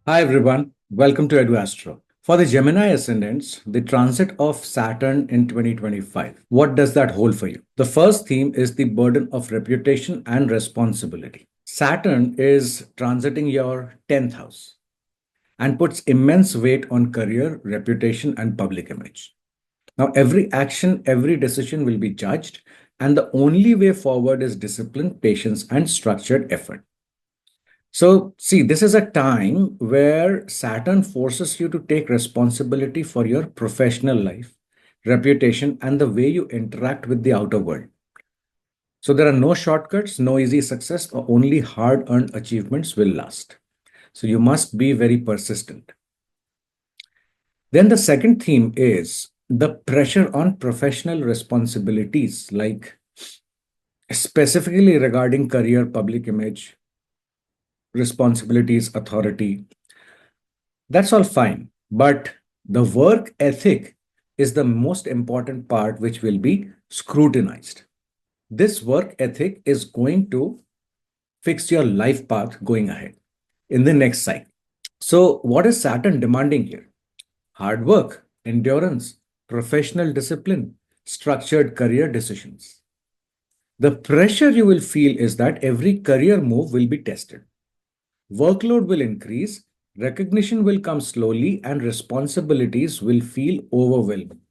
Hi everyone, welcome to Edu-Astro. For the Gemini ascendants, the transit of Saturn in 2025. What does that hold for you? The first theme is the burden of reputation and responsibility. Saturn is transiting your 10th house and puts immense weight on career, reputation, and public image. Now, every action, every decision will be judged, and the only way forward is discipline, patience, and structured effort. So, see, this is a time where Saturn forces you to take responsibility for your professional life, reputation, and the way you interact with the outer world. So, there are no shortcuts, no easy success, or only hard earned achievements will last. So, you must be very persistent. Then, the second theme is the pressure on professional responsibilities, like specifically regarding career, public image, responsibilities, authority. That's all fine. But the work ethic is the most important part, which will be scrutinized. This work ethic is going to fix your life path going ahead in the next cycle. So, what is Saturn demanding here? Hard work, endurance, professional discipline, structured career decisions. The pressure you will feel is that every career move will be tested. Workload will increase, recognition will come slowly, and responsibilities will feel overwhelming.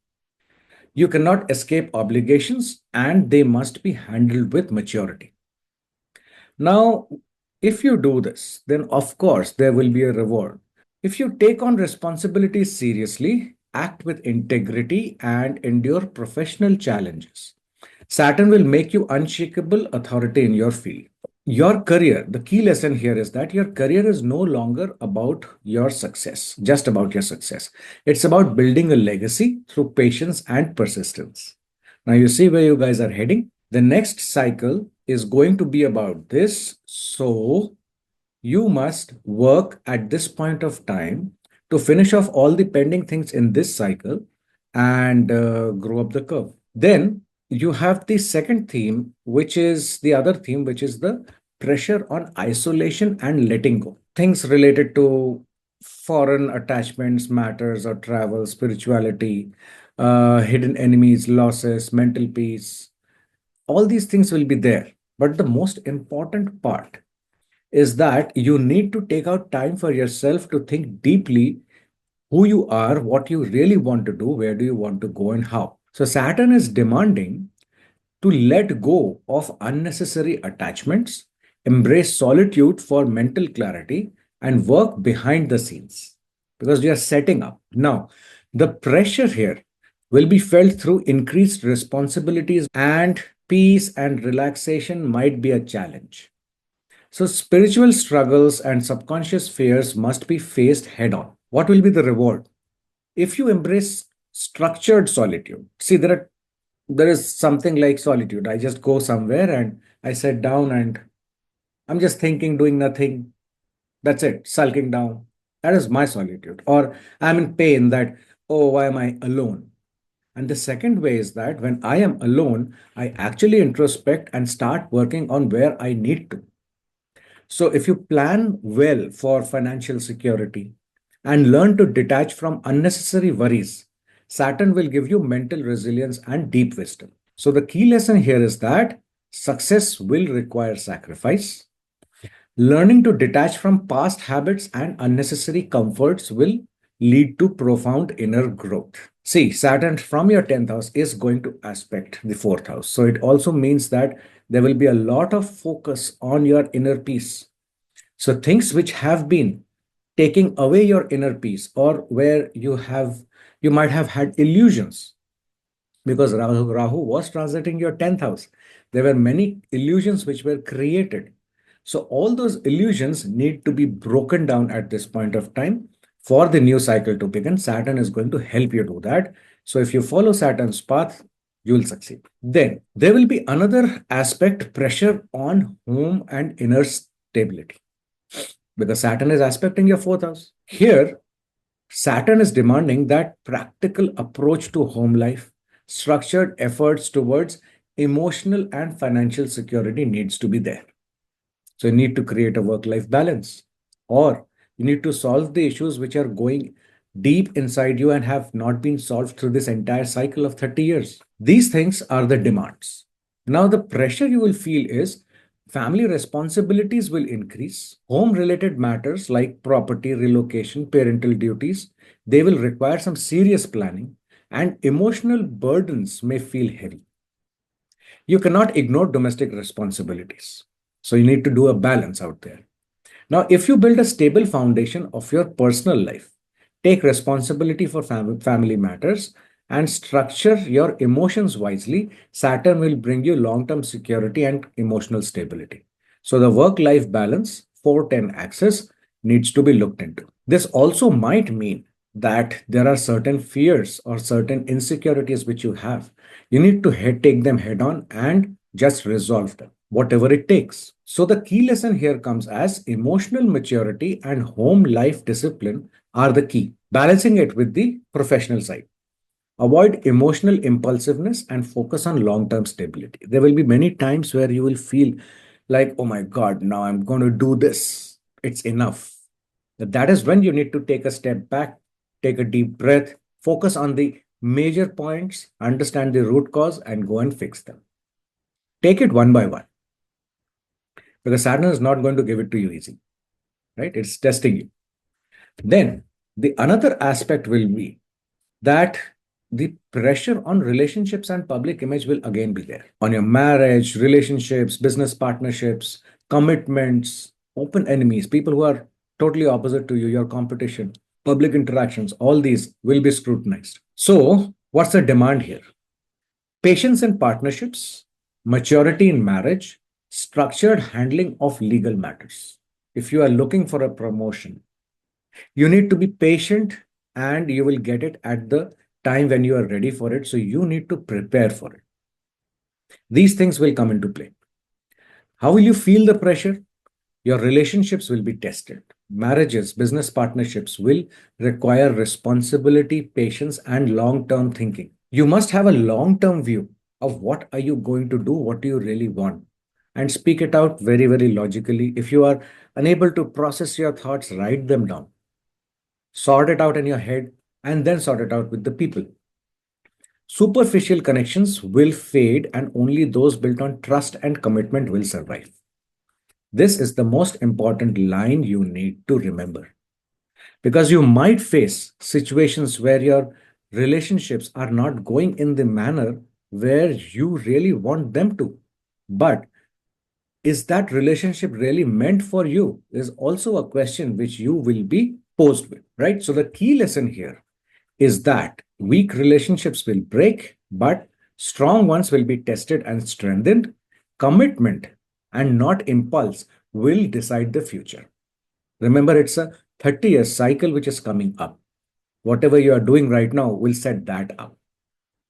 You cannot escape obligations, and they must be handled with maturity. Now, if you do this, then of course there will be a reward. If you take on responsibilities seriously, act with integrity, and endure professional challenges, Saturn will make you unshakable authority in your field. Your career, the key lesson here is that your career is no longer about your success, just about your success. It's about building a legacy through patience and persistence. Now, you see where you guys are heading. The next cycle is going to be about this. So, you must work at this point of time to finish off all the pending things in this cycle and grow up the curve. Then you have the second theme, which is the other theme, which is the pressure on isolation and letting go. Things related to foreign attachments, matters, or travel, spirituality, hidden enemies, losses, mental peace. All these things will be there. But the most important part is that you need to take out time for yourself to think deeply who you are, what you really want to do, where do you want to go, and how. So, Saturn is demanding to let go of unnecessary attachments, embrace solitude for mental clarity, and work behind the scenes because you are setting up. Now, the pressure here will be felt through increased responsibilities, and peace and relaxation might be a challenge. So, spiritual struggles and subconscious fears must be faced head on. What will be the reward? If you embrace structured solitude, see, there is something like solitude. I just go somewhere and I sit down and I'm just thinking, doing nothing. That's it, sulking down. That is my solitude. Or I'm in pain that, oh, why am I alone? And the second way is that when I am alone, I actually introspect and start working on where I need to. So, if you plan well for financial security and learn to detach from unnecessary worries, Saturn will give you mental resilience and deep wisdom. So, the key lesson here is that success will require sacrifice. Learning to detach from past habits and unnecessary comforts will lead to profound inner growth. See, Saturn from your 10th house is going to aspect the 4th house. So it also means that there will be a lot of focus on your inner peace. So things which have been taking away your inner peace or where you might have had illusions because Rahu was transiting your 10th house. There were many illusions which were created. So all those illusions need to be broken down at this point of time for the new cycle to begin. Saturn is going to help you do that. So if you follow Saturn's path, you will succeed. Then there will be another aspect, pressure on home and inner stability because Saturn is aspecting your 4th house. Here, Saturn is demanding that practical approach to home life, structured efforts towards emotional and financial security needs to be there. So you need to create a work-life balance or You need to solve the issues which are going deep inside you and have not been solved through this entire cycle of 30 years. These things are the demands. Now, the pressure you will feel is family responsibilities will increase. Home related matters like property, relocation, parental duties, they will require some serious planning, and emotional burdens may feel heavy. You cannot ignore domestic responsibilities. So, you need to do a balance out there. Now, if you build a stable foundation of your personal life, take responsibility for family matters, and structure your emotions wisely, Saturn will bring you long term security and emotional stability. So, the work life balance 410 axis needs to be looked into. This also might mean that there are certain fears or certain insecurities which you have. You need to take them head on and just resolve them, whatever it takes. So, the key lesson here comes as emotional maturity and home life discipline are the key, balancing it with the professional side. Avoid emotional impulsiveness and focus on long term stability. There will be many times where you will feel like, oh my God, now I'm going to do this. It's enough. That is when you need to take a step back, take a deep breath, focus on the major points, understand the root cause, and go and fix them. Take it one by one because Saturn is not going to give it to you easy, right? It's testing you. Then the another aspect will be that the pressure on relationships and public image will again be there on your marriage, relationships, business partnerships, commitments, open enemies, people who are totally opposite to you, your competition, public interactions, all these will be scrutinized. So, what's the demand here? Patience in partnerships, maturity in marriage, structured handling of legal matters. If you are looking for a promotion, you need to be patient and you will get it at the time when you are ready for it. So you need to prepare for it. These things will come into play. How will you feel the pressure? Your relationships will be tested. Marriages, business partnerships will require responsibility, patience, and long term thinking. You must have a long term view of what are you going to do, what do you really want, and speak it out very, very logically. If you are unable to process your thoughts, write them down, sort it out in your head, and then sort it out with the people. Superficial connections will fade, and only those built on trust and commitment will survive. This is the most important line you need to remember because you might face situations where your relationships are not going in the manner where you really want them to. But is that relationship really meant for you? Is also a question which you will be posed with, right? So, the key lesson here is that weak relationships will break, but strong ones will be tested and strengthened. Commitment and not impulse will decide the future. Remember, it's a 30-year cycle which is coming up. Whatever you are doing right now will set that up.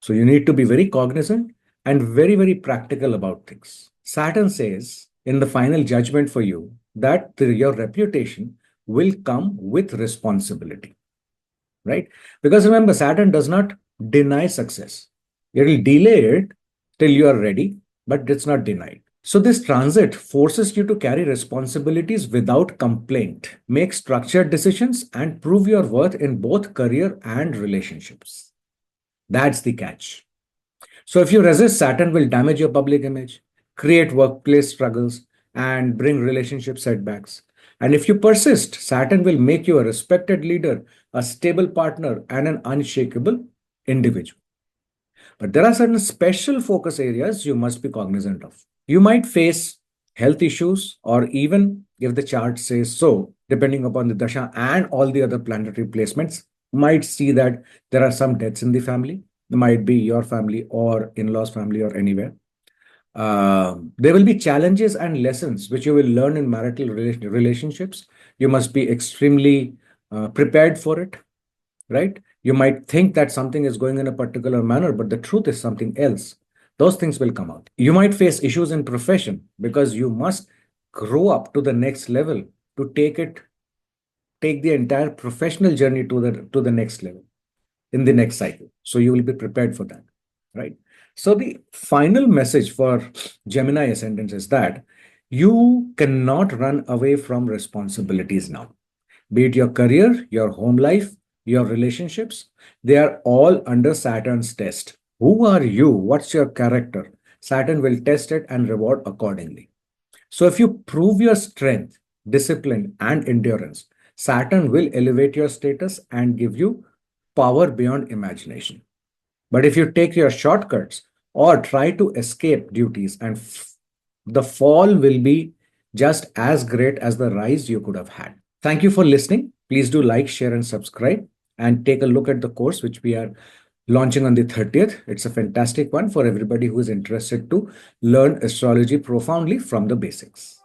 So you need to be very cognizant and very, very practical about things. Saturn says in the final judgment for you that your reputation will come with responsibility, right? Because remember, Saturn does not deny success. It will delay it till you are ready, but it's not denied. So this transit forces you to carry responsibilities without complaint, make structured decisions, and prove your worth in both career and relationships. That's the catch. So if you resist, Saturn will damage your public image, create workplace struggles, and bring relationship setbacks. And if you persist, Saturn will make you a respected leader, a stable partner, and an unshakable individual. But there are certain special focus areas you must be cognizant of. You might face health issues, or even if the chart says so, depending upon the dasha and all the other planetary placements, might see that there are some deaths in the family. It might be your family or in-laws family or anywhere. There will be challenges and lessons which you will learn in marital relationships. You must be extremely prepared for it, right? You might think that something is going in a particular manner, but the truth is something else. Those things will come out. You might face issues in profession because you must grow up to the next level to take the entire professional journey to the next level in the next cycle. So you will be prepared for that, right? So the final message for Gemini ascendants is that you cannot run away from responsibilities now. Be it your career, your home life, your relationships, they are all under Saturn's test. Who are you? What's your character? Saturn will test it and reward accordingly. So, if you prove your strength, discipline, and endurance, Saturn will elevate your status and give you power beyond imagination. But if you take your shortcuts or try to escape duties, the fall will be just as great as the rise you could have had. Thank you for listening. Please do like, share, and subscribe, and take a look at the course which we are launching on the 30th. It's a fantastic one for everybody who is interested to learn astrology profoundly from the basics.